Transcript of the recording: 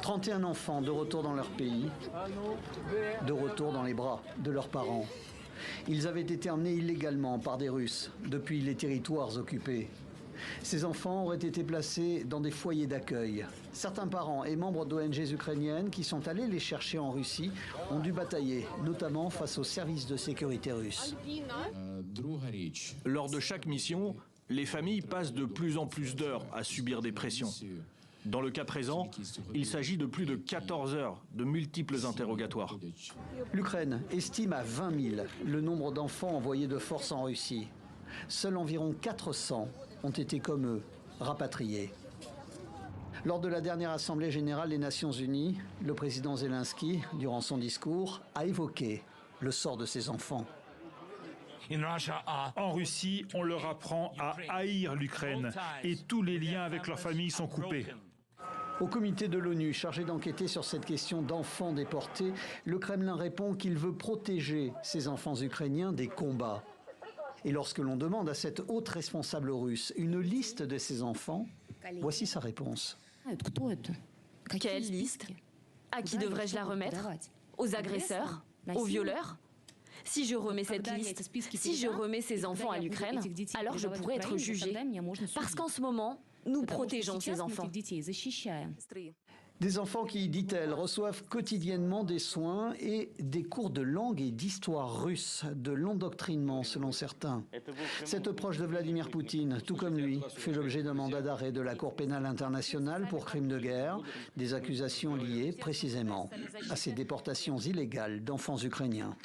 31 enfants de retour dans leur pays, de retour dans les bras de leurs parents. Ils avaient été emmenés illégalement par des Russes depuis les territoires occupés. Ces enfants auraient été placés dans des foyers d'accueil. Certains parents et membres d'ONG ukrainiennes qui sont allés les chercher en Russie ont dû batailler, notamment face aux services de sécurité russes. Lors de chaque mission, les familles passent de plus en plus d'heures à subir des pressions. Dans le cas présent, il s'agit de plus de 14 heures de multiples interrogatoires. L'Ukraine estime à 20 000 le nombre d'enfants envoyés de force en Russie. Seuls environ 400 ont été comme eux, rapatriés. Lors de la dernière Assemblée générale des Nations Unies, le président Zelensky, durant son discours, a évoqué le sort de ces enfants. En Russie, on leur apprend à haïr l'Ukraine et tous les liens avec leur famille sont coupés. Au comité de l'ONU chargé d'enquêter sur cette question d'enfants déportés, le Kremlin répond qu'il veut protéger ces enfants ukrainiens des combats. Et lorsque l'on demande à cette haute responsable russe une liste de ces enfants, voici sa réponse. Quelle liste? À qui devrais-je la remettre? Aux agresseurs? Aux violeurs? Si je remets cette liste, si je remets ces enfants à l'Ukraine, alors je pourrais être jugée. Parce qu'en ce moment, nous protégeons ces enfants. Des enfants qui, dit-elle, reçoivent quotidiennement des soins et des cours de langue et d'histoire russe, de l'endoctrinement selon certains. Cette proche de Vladimir Poutine, tout comme lui, fait l'objet d'un mandat d'arrêt de la Cour pénale internationale pour crimes de guerre, des accusations liées précisément à ces déportations illégales d'enfants ukrainiens.